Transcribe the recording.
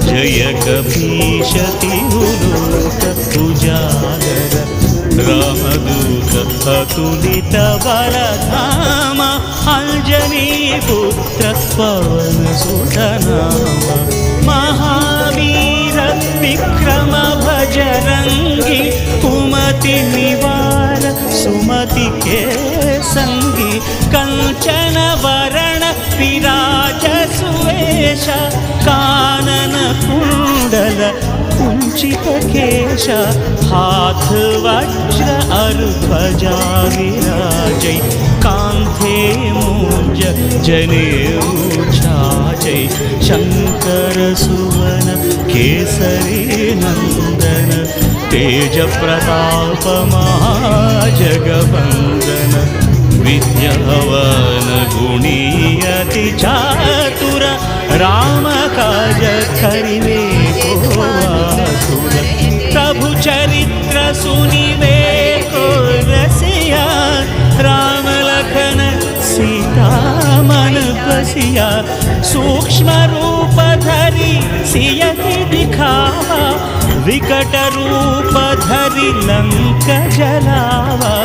जय कपीशतिहुलोक उजागर रामदूत अतुलित बलधाम अंजनी पुत्र पवन सुत नाम महावीर विक्रम भजरंगी कुमति निवार सुमति के संगी कंचन वरण विराज सुवेश कानन कुंडल कुंचित केश हाथ वज्र ध्वजा विराजै कांधे मूंज जनेऊ छाजै शंकर सुवन केसरी नंदन तेज प्रताप महाजगवंदन विद्यावान गुणी अति चातुर राम काज करिवे को आतुर प्रभु चरित्र सुनिवे को रसिया राम लखन सीता मन बसिया सूक्ष्म रूप धरि सियति दिखावा विकट रूप धरि लंक जलावा।